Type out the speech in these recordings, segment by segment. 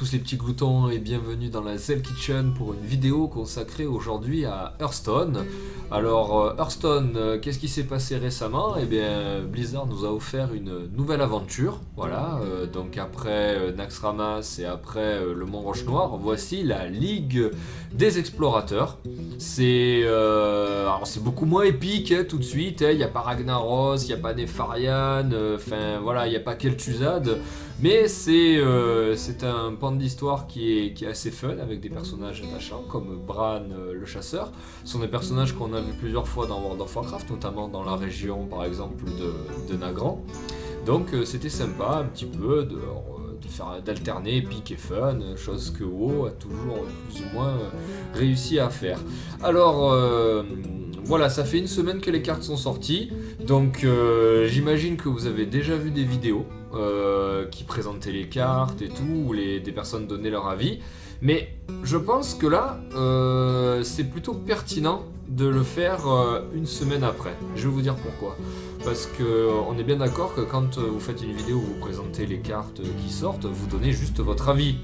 tous les petits gloutons et bienvenue dans la Zell Kitchen pour une vidéo consacrée aujourd'hui à Hearthstone. Alors Hearthstone, qu'est-ce qui s'est passé récemment? Eh bien Blizzard nous a offert une nouvelle aventure, voilà, donc après Naxxramas et après le Mont Roche Noire, voici la Ligue des Explorateurs. Alors c'est beaucoup moins épique hein, tout de suite, il n'y a pas Ragnaros, il n'y a pas Nefarian, enfin voilà, il n'y a pas Kel'Thuzad. Mais c'est un pan d'histoire qui est assez fun avec des personnages attachants comme Bran le chasseur. Ce sont des personnages qu'on a vu plusieurs fois dans World of Warcraft, notamment dans la région par exemple de Nagrand. Donc c'était sympa un petit peu d'alterner épique et fun, chose que WoW a toujours plus ou moins réussi à faire. Alors voilà, ça fait une semaine que les cartes sont sorties, donc j'imagine que vous avez déjà vu des vidéos qui présentaient les cartes et tout, où des personnes donnaient leur avis, mais je pense que là, c'est plutôt pertinent de le faire une semaine après. Je vais vous dire pourquoi. Parce qu'on est bien d'accord que quand vous faites une vidéo où vous présentez les cartes qui sortent, vous donnez juste votre avis.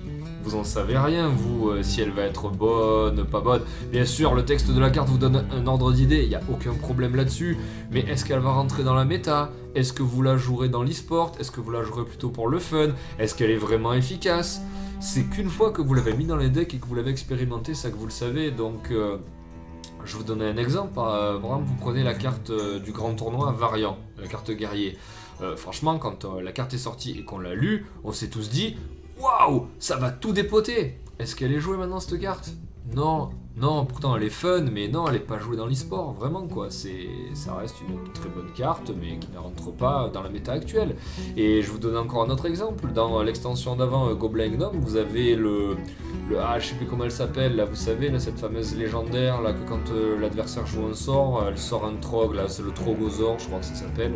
Vous en savez rien, vous, si elle va être bonne, pas bonne. Bien sûr, le texte de la carte vous donne un ordre d'idée, il n'y a aucun problème là-dessus. Mais est-ce qu'elle va rentrer dans la méta? Est-ce que vous la jouerez dans l'e-sport? Est-ce que vous la jouerez plutôt pour le fun? Est-ce qu'elle est vraiment efficace? C'est qu'une fois que vous l'avez mis dans les decks et que vous l'avez expérimenté, ça que vous le savez. Donc, je vous donne un exemple. Par exemple, vous prenez la carte du grand tournoi Variant, la carte guerrier. Franchement, quand la carte est sortie et qu'on l'a lue, on s'est tous dit waouh, ça va tout dépoter. Est-ce qu'elle est jouée maintenant cette carte? Non, non, pourtant elle est fun, mais non, elle n'est pas jouée dans l'e-sport, vraiment quoi. Ça reste une très bonne carte, mais qui ne rentre pas dans la méta actuelle. Et je vous donne encore un autre exemple. Dans l'extension d'avant, Gobelin Gnome, vous avez je sais plus comment elle s'appelle, là, vous savez, là, cette fameuse légendaire, là, que quand l'adversaire joue un sort, elle sort un Trog, là, c'est le Trogozor, je crois que ça s'appelle.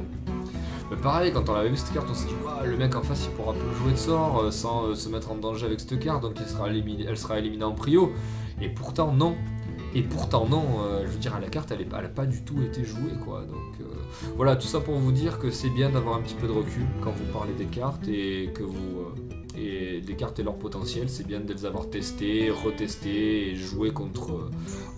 Mais pareil, quand on avait vu cette carte, on s'est dit le mec en face il pourra plus jouer de sort sans se mettre en danger avec cette carte, donc elle sera éliminée en prio. Et pourtant non. Et pourtant non, je veux dire, la carte elle a pas du tout été jouée quoi. Donc voilà, tout ça pour vous dire que c'est bien d'avoir un petit peu de recul quand vous parlez des cartes et que et des cartes et leur potentiel, c'est bien de les avoir testées, retestées et jouées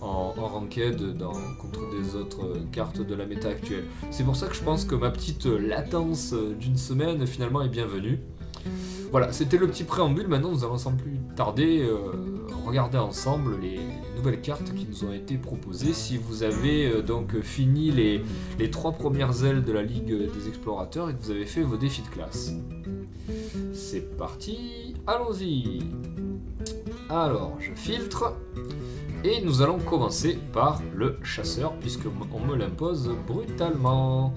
en ranked contre des autres cartes de la méta actuelle. C'est pour ça que je pense que ma petite latence d'une semaine finalement est bienvenue. Voilà, c'était le petit préambule. Maintenant nous allons sans plus tarder regarder ensemble les nouvelles cartes qui nous ont été proposées. Si vous avez donc fini les 3 premières ailes de la Ligue des Explorateurs et que vous avez fait vos défis de classe. C'est parti, allons-y. Alors, je filtre. Et nous allons commencer par le chasseur, puisqu'on me l'impose brutalement.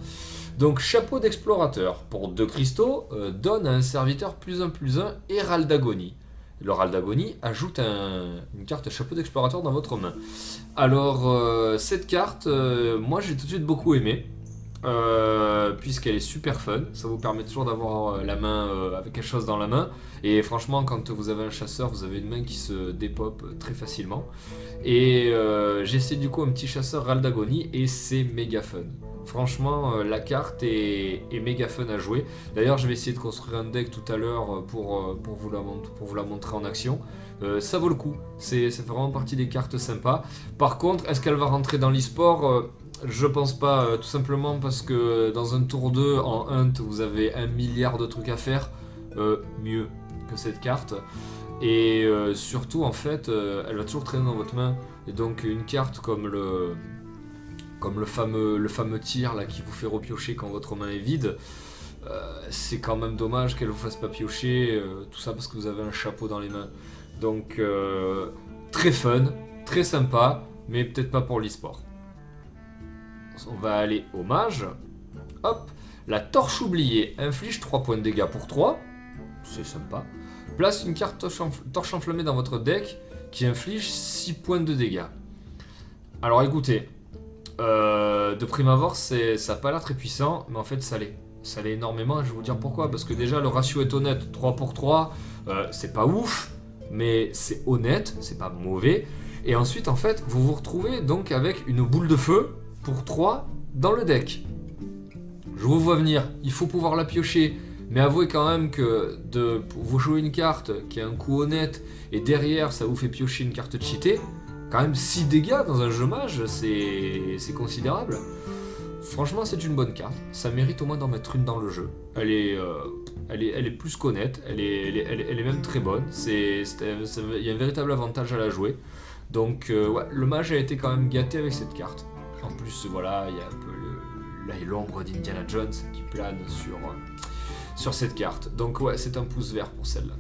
Donc, chapeau d'explorateur, pour 2 cristaux, donne à un serviteur +1/+1 Hérald d'Agonie. Le Hérald d'Agonie ajoute une carte chapeau d'explorateur dans votre main. Alors, cette carte, moi j'ai tout de suite beaucoup aimé. Puisqu'elle est super fun, ça vous permet toujours d'avoir la main avec quelque chose dans la main, et franchement quand vous avez un chasseur vous avez une main qui se dépop très facilement, et j'ai essayé du coup un petit chasseur Hérald d'Agonie et c'est méga fun. Franchement la carte est méga fun à jouer. D'ailleurs je vais essayer de construire un deck tout à l'heure pour vous la montrer en action. Ça vaut le coup, c'est vraiment partie des cartes sympas. Par contre, est-ce qu'elle va rentrer dans l'e-sport? Je pense pas, tout simplement parce que dans un tour 2 en Hunt vous avez 1 milliard de trucs à faire, mieux que cette carte. Et surtout en fait elle va toujours traîner dans votre main. Et donc une carte comme le fameux tir là, qui vous fait repiocher quand votre main est vide, c'est quand même dommage qu'elle vous fasse pas piocher, tout ça parce que vous avez un chapeau dans les mains. Donc très fun, très sympa, mais peut-être pas pour l'e-sport. On va aller au mage. Hop, la torche oubliée inflige 3 points de dégâts pour 3. C'est sympa. Place une carte torche enflammée dans votre deck qui inflige 6 points de dégâts. Alors écoutez, de prime abord, ça n'a pas l'air très puissant, mais en fait ça l'est. Ça l'est énormément, et je vais vous dire pourquoi. Parce que déjà le ratio est honnête, 3 pour 3, c'est pas ouf, mais c'est honnête, c'est pas mauvais. Et ensuite en fait, vous vous retrouvez donc avec une boule de feu pour 3 dans le deck. Je vous vois venir, il faut pouvoir la piocher. Mais avouez quand même que vous jouez une carte qui a un coût honnête et derrière ça vous fait piocher une carte cheatée, quand même 6 dégâts dans un jeu mage, c'est considérable. Franchement, c'est une bonne carte. Ça mérite au moins d'en mettre une dans le jeu. Elle est plus qu'honnête, elle est même très bonne. Il y a un véritable avantage à la jouer. Donc, ouais, le mage a été quand même gâté avec cette carte. En plus, voilà, il y a un peu l'ombre d'Indiana Jones qui plane sur cette carte. Donc, ouais, c'est un pouce vert pour celle-là.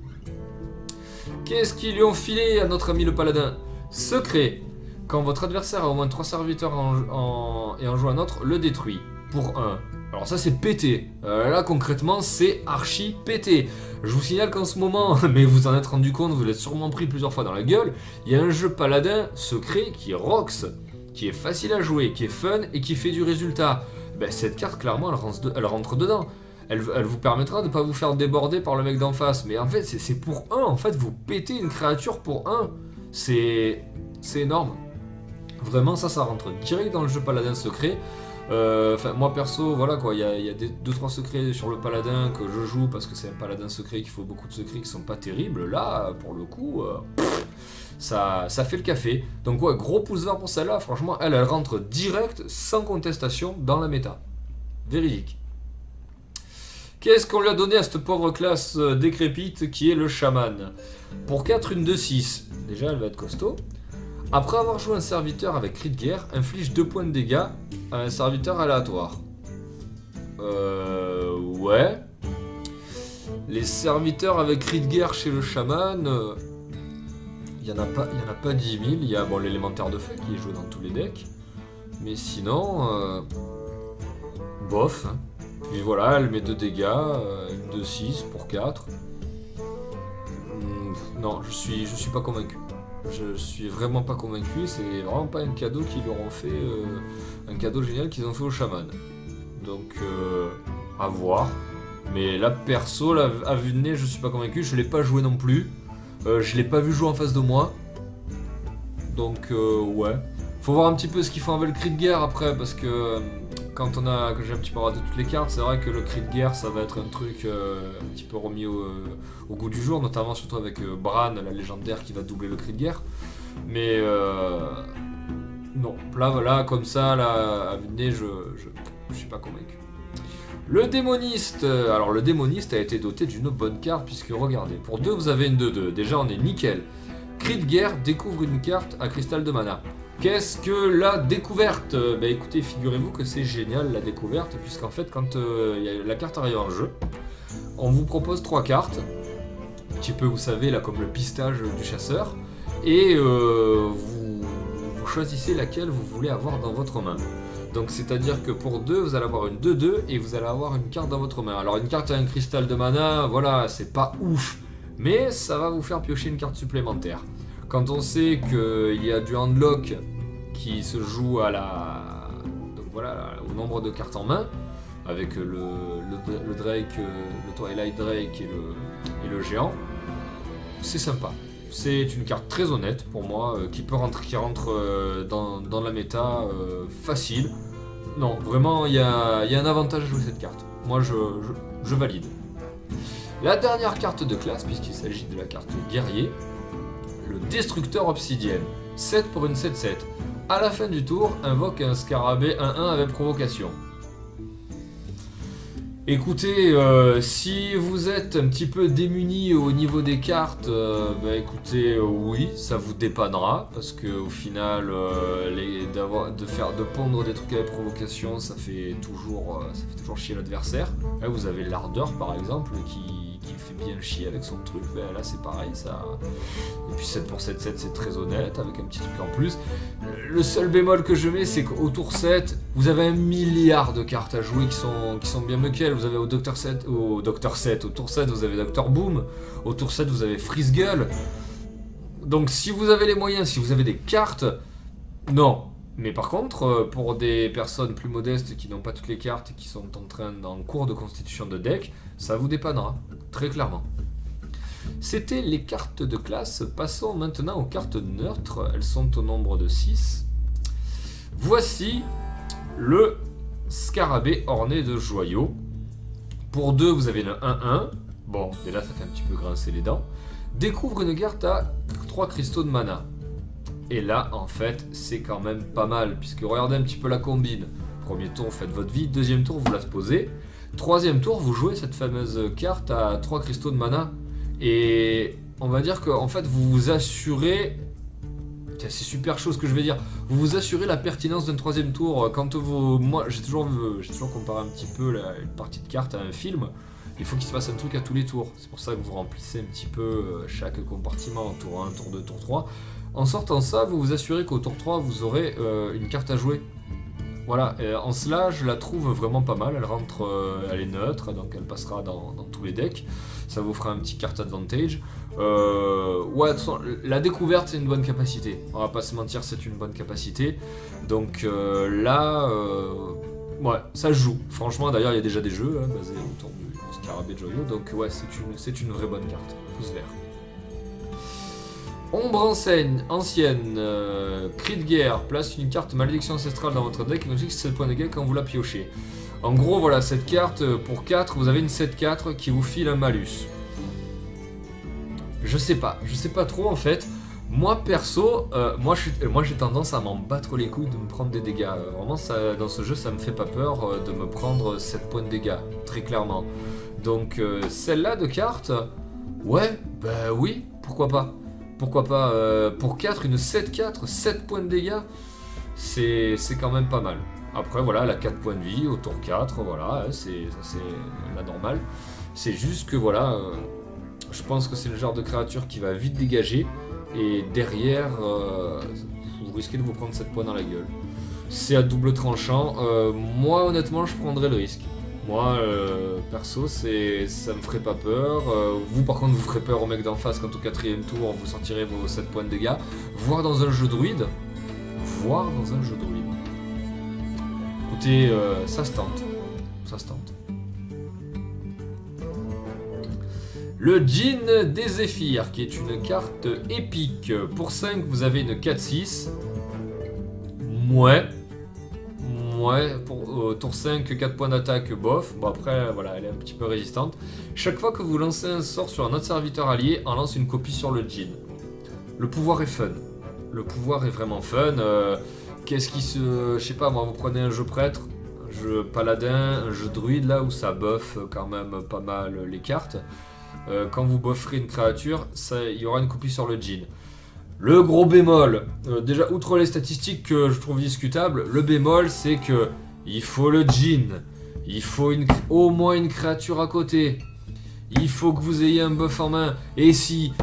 Qu'est-ce qu'ils lui ont filé à notre ami le paladin? Secret. Quand votre adversaire a au moins 3 serviteurs et en joue un autre, le détruit. Pour 1. Alors ça c'est pété. Là concrètement c'est archi pété. Je vous signale qu'en ce moment, mais vous en êtes rendu compte, vous l'êtes sûrement pris plusieurs fois dans la gueule, il y a un jeu paladin secret qui rocks, qui est facile à jouer, qui est fun et qui fait du résultat. Ben, cette carte clairement elle rentre dedans. Elle vous permettra de ne pas vous faire déborder par le mec d'en face. Mais en fait c'est pour 1. En fait vous pétez une créature pour 1. C'est énorme. Vraiment ça rentre direct dans le jeu paladin secret. Moi perso, voilà quoi, il y a 2-3 secrets sur le paladin que je joue parce que c'est un paladin secret qu'il faut beaucoup de secrets qui sont pas terribles. Là, pour le coup, ça fait le café. Donc ouais, gros pouce vert pour celle-là. Franchement, elle rentre direct, sans contestation, dans la méta. Véridique. Qu'est-ce qu'on lui a donné à cette pauvre classe décrépite qui est le chaman? Pour 4, une 2-6. Déjà, elle va être costaud. Après avoir joué un serviteur avec cri de guerre, inflige 2 points de dégâts à un serviteur aléatoire. Ouais. Les serviteurs avec cri de guerre chez le chaman, il y en a pas 10 000. Il y a l'élémentaire de feu qui est joué dans tous les decks. Mais sinon, bof. Puis voilà, elle met 2 dégâts, une 2-6 pour 4. Non, je suis pas convaincu. Je suis vraiment pas convaincu, c'est vraiment pas un cadeau qu'ils leur ont fait, un cadeau génial qu'ils ont fait au chaman. Donc, à voir. Mais là, perso, là, à vue de nez, je suis pas convaincu, je l'ai pas joué non plus. Je l'ai pas vu jouer en face de moi. Donc, ouais. Faut voir un petit peu ce qu'ils font avec le cri de guerre après, parce que quand j'ai un petit peu raté toutes les cartes, c'est vrai que le cri de guerre, ça va être un truc un petit peu remis au goût du jour, notamment surtout avec Bran, la légendaire qui va doubler le cri de guerre. Mais non, là voilà, comme ça, là, à vue de nez, je suis pas convaincu. Le démoniste, alors le démoniste a été doté d'une bonne carte, puisque regardez, pour 2 vous avez une 2-2, déjà on est nickel. Cri de guerre découvre une carte à cristal de mana. Qu'est-ce que la découverte? Bah écoutez, figurez-vous que c'est génial la découverte, puisqu'en fait quand la carte arrive en jeu, on vous propose 3 cartes, un petit peu vous savez là comme le pistage du chasseur, et vous choisissez laquelle vous voulez avoir dans votre main. Donc c'est à dire que pour 2 vous allez avoir une 2-2 et vous allez avoir une carte dans votre main. Alors une carte à un cristal de mana, voilà, c'est pas ouf, mais ça va vous faire piocher une carte supplémentaire. Quand on sait qu'il y a du handlock qui se joue à donc voilà, au nombre de cartes en main, avec le Drake, le Twilight Drake et le géant, c'est sympa. C'est une carte très honnête pour moi, qui rentre dans la méta facile. Non, vraiment, il y a un avantage à jouer cette carte. Moi, je valide. La dernière carte de classe, puisqu'il s'agit de la carte guerrier, le Destructeur Obsidienne. 7 pour une 7-7. À la fin du tour, invoque un scarabée 1-1 avec provocation. Écoutez, si vous êtes un petit peu démuni au niveau des cartes, bah écoutez, oui, ça vous dépannera, parce que au final, de pondre des trucs avec provocation, ça fait toujours chier l'adversaire. Là, vous avez l'ardeur par exemple qui fait bien chier avec son truc, ben là c'est pareil, ça. Et puis 7 pour 7-7 c'est très honnête, avec un petit truc en plus. Le seul bémol que je mets, c'est qu'au tour 7, vous avez 1 milliard de cartes à jouer qui sont bien mequelles. Vous avez au tour 7, vous avez Dr Boom, au tour 7 vous avez Freeze Gull. Donc si vous avez les moyens, si vous avez des cartes, non. Mais par contre, pour des personnes plus modestes qui n'ont pas toutes les cartes et qui sont en cours de constitution de deck, ça vous dépannera, très clairement. C'était les cartes de classe. Passons maintenant aux cartes neutres. Elles sont au nombre de 6. Voici le scarabée orné de joyaux. Pour 2, vous avez le 1-1. Bon, déjà, ça fait un petit peu grincer les dents. Découvre une carte à 3 cristaux de mana. Et là, en fait, c'est quand même pas mal, puisque regardez un petit peu la combine. Premier tour, vous faites votre vie. Deuxième tour, vous la posez. Troisième tour, vous jouez cette fameuse carte à 3 cristaux de mana. Et on va dire qu'en fait, vous vous assurez... C'est super chaud ce que je vais dire. Vous vous assurez la pertinence d'un troisième tour. Quand vous... Moi, j'ai toujours comparé un petit peu une partie de cartes à un film. Il faut qu'il se passe un truc à tous les tours. C'est pour ça que vous remplissez un petit peu chaque compartiment, tour 1, tour 2, tour 3. En sortant ça, vous vous assurez qu'au tour 3, vous aurez une carte à jouer. Voilà, en cela, je la trouve vraiment pas mal. Elle rentre, elle est neutre, donc elle passera dans tous les decks. Ça vous fera un petit card advantage. Ouais, de toute façon, la découverte, c'est une bonne capacité. On va pas se mentir, c'est une bonne capacité. Donc là, ouais, ça se joue. Franchement, d'ailleurs, il y a déjà des jeux basés autour du Scarabée de Joyau. Donc ouais, c'est une vraie bonne carte. Pouce vert. Ombre ancienne, cri de guerre, place une carte malédiction ancestrale dans votre deck et vous fixe 7 points de dégâts quand vous la piochez. En gros, voilà, cette carte, pour 4, vous avez une 7-4 qui vous file un malus. Je sais pas trop en fait. Moi perso, moi j'ai tendance à m'en battre les couilles de me prendre des dégâts. Vraiment, ça, dans ce jeu, ça me fait pas peur de me prendre 7 points de dégâts, très clairement. Donc celle-là de carte, ouais, bah oui, pourquoi pas. Pourquoi pas, pour 4, une 7-4, 7 points de dégâts, c'est quand même pas mal. Après, voilà, elle a 4 points de vie au tour 4, voilà, c'est la normale. C'est juste que, voilà, je pense que c'est le genre de créature qui va vite dégager, et derrière, vous risquez de vous prendre 7 points dans la gueule. C'est à double tranchant, moi, honnêtement, je prendrais le risque. Moi, perso, ça me ferait pas peur. Vous, par contre, vous ferez peur au mec d'en face quand au 4ème tour, vous sortirez vos 7 points de dégâts. Voire dans un jeu druide. Écoutez, ça se tente. Ça se tente. Le Djinn des Zéphyrs, qui est une carte épique. Pour 5, vous avez une 4-6. Ouais, pour tour 5, 4 points d'attaque, bof. Bon après, voilà, elle est un petit peu résistante. Chaque fois que vous lancez un sort sur un autre serviteur allié, on lance une copie sur le djinn. Le pouvoir est fun. Le pouvoir est vraiment fun. Qu'est-ce qui se... Je sais pas, moi, vous prenez un jeu prêtre, un jeu paladin, un jeu druide, là, où ça buff quand même pas mal les cartes. Quand vous bufferez une créature, il y aura une copie sur le djinn. Le gros bémol, déjà outre les statistiques que je trouve discutables, le bémol c'est que il faut le djinn, il faut au moins une créature à côté, il faut que vous ayez un buff en main, et si.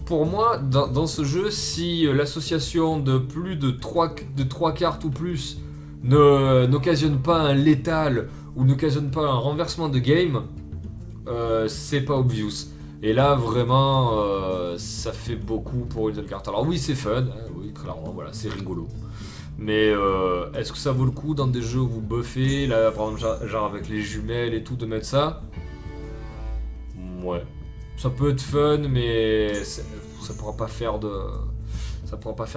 Pour moi, dans ce jeu, si l'association de plus de 3 cartes ou plus n'occasionne pas un létal ou n'occasionne pas un renversement de game, c'est pas obvious. Et là, vraiment, ça fait beaucoup pour une seule carte. Alors oui, c'est fun, hein, oui, clairement, voilà, c'est rigolo. Mais est-ce que ça vaut le coup dans des jeux où vous buffez, là, par exemple, genre avec les jumelles et tout, de mettre ça? Ouais. Ça peut être fun, mais ça pourra pas faire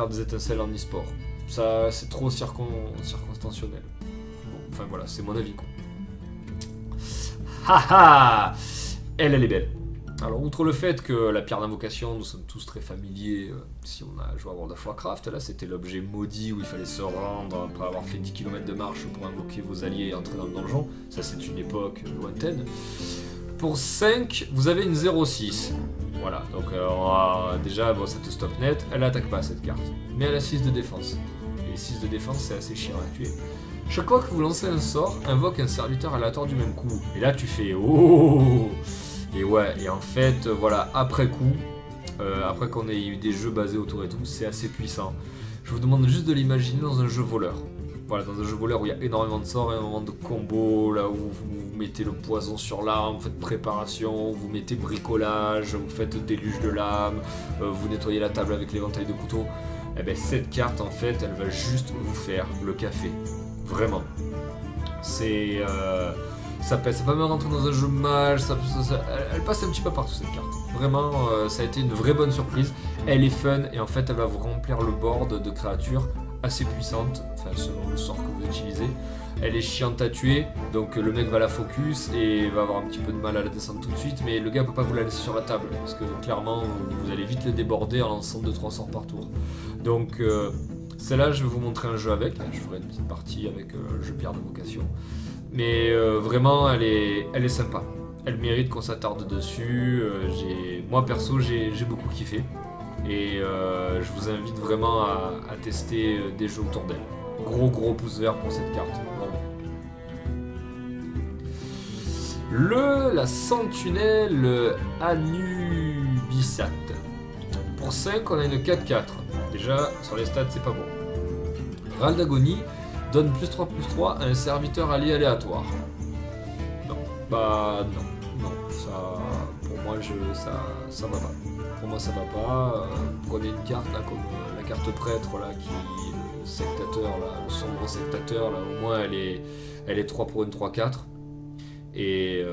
des étincelles en e-sport. Ça, c'est trop circonstanciel. Bon, enfin voilà, c'est mon avis, quoi. Haha, elle est belle. Alors, outre le fait que la pierre d'invocation, nous sommes tous très familiers, si on a joué à World of Warcraft, là c'était l'objet maudit où il fallait se rendre après avoir fait 10 km de marche pour invoquer vos alliés et entrer dans le donjon. Ça, c'est une époque lointaine. Pour 5, vous avez une 0-6. Voilà, donc déjà, bon, ça te stop net. Elle attaque pas cette carte, mais elle a 6 de défense. Et 6 de défense, c'est assez chiant à tuer. Chaque fois que vous lancez un sort, invoque un serviteur aléatoire du même coup. Et là, tu fais oh. Et ouais, et en fait, voilà, après coup, après qu'on ait eu des jeux basés autour et tout, c'est assez puissant. Je vous demande juste de l'imaginer dans un jeu voleur. Voilà, dans un jeu voleur où il y a énormément de sorts, énormément de combos, là où vous mettez le poison sur l'arme, vous faites préparation, vous mettez bricolage, vous faites déluge de lames, vous nettoyez la table avec l'éventail de couteaux. Et bien cette carte, en fait, elle va juste vous faire le café. Vraiment. C'est... Ça peut même rentrer dans un jeu mage, elle passe un petit peu partout cette carte. Vraiment, ça a été une vraie bonne surprise. Elle est fun et en fait elle va vous remplir le board de créatures assez puissante, enfin selon le sort que vous utilisez. Elle est chiante à tuer, donc le mec va la focus et va avoir un petit peu de mal à la descendre tout de suite, mais le gars peut pas vous la laisser sur la table, parce que clairement vous allez vite le déborder en lançant 2-3 sorts par tour. Donc celle-là je vais vous montrer un jeu avec, je ferai une petite partie avec le jeu Pierre de Vocation. Mais vraiment elle est sympa, elle mérite qu'on s'attarde dessus, moi perso j'ai beaucoup kiffé. Et je vous invite vraiment à tester des jeux autour d'elle. Gros pouce vert pour cette carte, vraiment. La Sentinelle Anubisat. Pour 5, on a une 4-4. Déjà, sur les stats, c'est pas bon. Râle d'agonie donne +3/+3 à un serviteur allié aléatoire. Non, bah non, ça, pour moi, ça va pas. Pour moi ça va pas, prenez une carte là comme la carte prêtre là qui est le sectateur là, le sombre sectateur là, au moins elle est 3 pour une 3-4. Et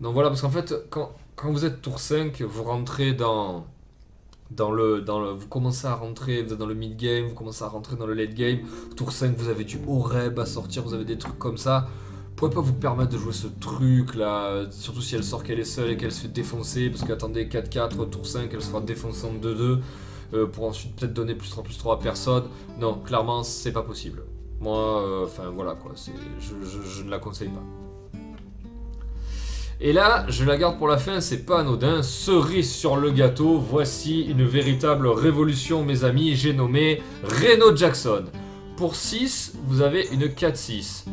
non voilà, parce qu'en fait quand vous êtes tour 5, vous rentrez dans le vous commencez à rentrer, vous êtes dans le mid game, vous commencez à rentrer dans le late game, tour 5 vous avez du Oreb à sortir, vous avez des trucs comme ça. Vous pouvez pas vous permettre de jouer ce truc là, surtout si elle sort qu'elle est seule et qu'elle se fait défoncer, parce qu'attendez 4-4, tour 5, elle se fera défoncer en 2-2, pour ensuite peut-être donner +3/+3 à personne. Non, clairement c'est pas possible. Moi, enfin voilà quoi, je ne la conseille pas. Et là, je la garde pour la fin, c'est pas anodin, cerise sur le gâteau, voici une véritable révolution mes amis, j'ai nommé Reno Jackson. Pour 6, vous avez une 4-6.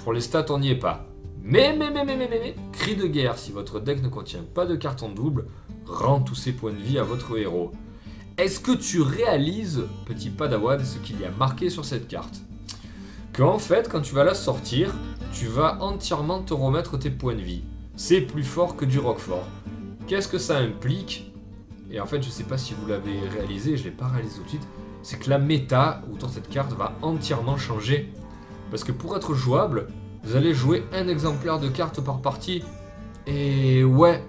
Pour les stats, on n'y est pas. Mais, cri de guerre, si votre deck ne contient pas de cartes en double, rend tous ses points de vie à votre héros. Est-ce que tu réalises, petit padawan, ce qu'il y a marqué sur cette carte? Qu'en fait, quand tu vas la sortir, tu vas entièrement te remettre tes points de vie. C'est plus fort que du Roquefort. Qu'est-ce que ça implique? Et en fait, je sais pas si vous l'avez réalisé, je l'ai pas réalisé tout de suite, c'est que la méta autour de cette carte va entièrement changer. Parce que pour être jouable, vous allez jouer un exemplaire de carte par partie. Et ouais.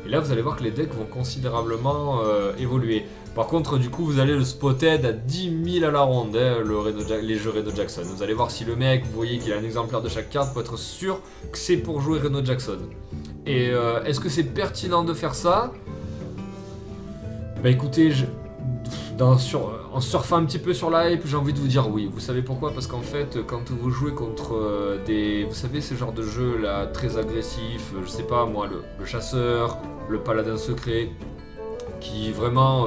Et là, vous allez voir que les decks vont considérablement évoluer. Par contre, du coup, vous allez le spotted à 10 000 à la ronde, hein, les jeux Reno Jackson. Vous allez voir si le mec, vous voyez qu'il a un exemplaire de chaque carte, pour être sûr que c'est pour jouer Reno Jackson. Et est-ce que c'est pertinent de faire ça? Bah écoutez, en surfant un petit peu sur la hype, j'ai envie de vous dire oui. Vous savez pourquoi? Parce qu'en fait, quand vous jouez contre vous savez, ce genre de jeu là, très agressif, je sais pas moi, le chasseur, le paladin secret, qui vraiment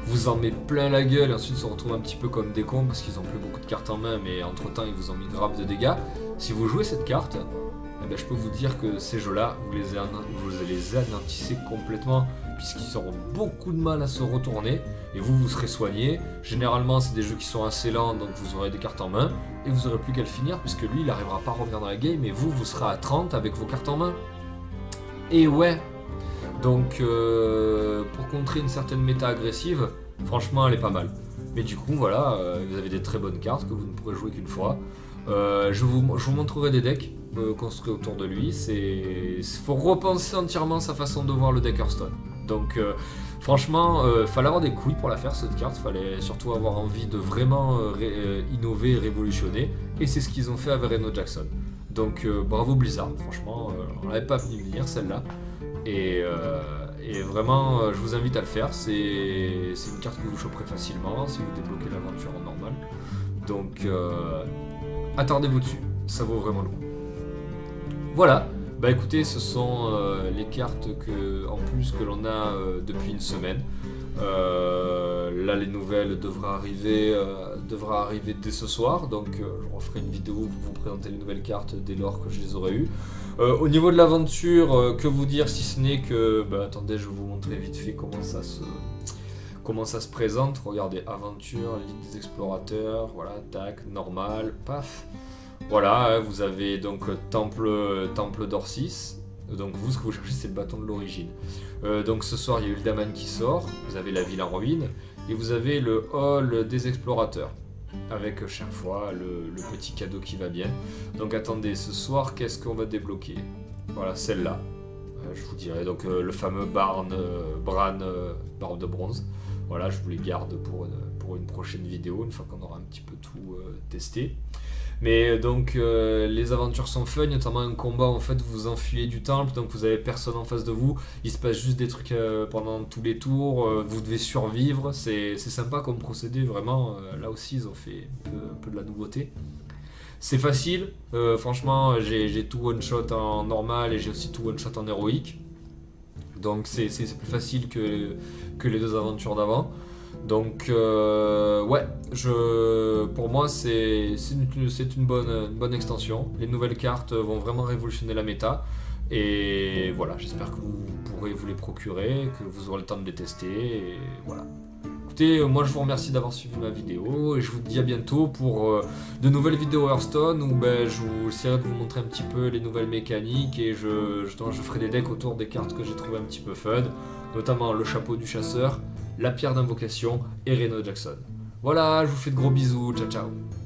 vous en met plein la gueule et ensuite se retrouvent un petit peu comme des cons parce qu'ils ont plus beaucoup de cartes en main, mais entre temps ils vous ont mis grave de dégâts. Si vous jouez cette carte, eh ben, je peux vous dire que ces jeux-là, vous les anéantissez complètement, puisqu'ils auront beaucoup de mal à se retourner, et vous serez soigné. Généralement, c'est des jeux qui sont assez lents, donc vous aurez des cartes en main, et vous n'aurez plus qu'à le finir, puisque lui, il n'arrivera pas à revenir dans la game, et vous serez à 30 avec vos cartes en main. Et ouais, donc pour contrer une certaine méta agressive, franchement, elle est pas mal. Mais du coup, voilà, vous avez des très bonnes cartes que vous ne pourrez jouer qu'une fois. Je vous montrerai des decks construits autour de lui. Il faut repenser entièrement sa façon de voir le deck Hearthstone. Donc franchement, fallait avoir des couilles pour la faire cette carte, fallait surtout avoir envie de vraiment innover et révolutionner. Et c'est ce qu'ils ont fait avec Reno Jackson. Donc bravo Blizzard, franchement, on l'avait pas vu venir celle-là. Et vraiment, je vous invite à le faire. C'est une carte que vous choperez facilement si vous débloquez l'aventure en normal. Donc attardez-vous dessus, ça vaut vraiment le coup. Voilà, bah écoutez, ce sont les cartes en plus que l'on a depuis une semaine. Là, les nouvelles devraient arriver dès ce soir, donc je referai une vidéo pour vous présenter les nouvelles cartes dès lors que je les aurai eues. Au niveau de l'aventure, que vous dire si ce n'est que... Bah attendez, je vais vous montrer vite fait comment ça se présente. Regardez, aventure, ligue des explorateurs, voilà, tac, normal, paf. Voilà, vous avez donc Temple d'Orsis. Donc vous, ce que vous cherchez, c'est le bâton de l'origine. Donc ce soir, il y a Uldaman qui sort, vous avez la ville en ruine, et vous avez le hall des explorateurs, avec chaque fois le petit cadeau qui va bien. Donc attendez, ce soir, qu'est-ce qu'on va débloquer? Voilà, celle-là, je vous dirai. Donc le fameux Bran, barbe de bronze. Voilà, je vous les garde pour pour une prochaine vidéo, une fois qu'on aura un petit peu tout testé. Mais donc les aventures sont fun, notamment un combat en fait vous enfuyez du temple, donc vous avez personne en face de vous, il se passe juste des trucs pendant tous les tours, vous devez survivre, c'est sympa comme procédé vraiment, là aussi ils ont fait un peu de la nouveauté. C'est facile, franchement j'ai tout one shot en normal et j'ai aussi tout one shot en héroïque, donc c'est plus facile que les deux aventures d'avant. Donc ouais, pour moi c'est une bonne extension. Les nouvelles cartes vont vraiment révolutionner la méta. Et voilà, j'espère que vous pourrez vous les procurer, que vous aurez le temps de les tester. Et voilà. Écoutez, moi je vous remercie d'avoir suivi ma vidéo et je vous dis à bientôt pour de nouvelles vidéos Hearthstone où je vous essaierai de vous montrer un petit peu les nouvelles mécaniques et je ferai des decks autour des cartes que j'ai trouvé un petit peu fun, notamment le chapeau du chasseur, la pierre d'invocation et Reno Jackson. Voilà, je vous fais de gros bisous, ciao ciao.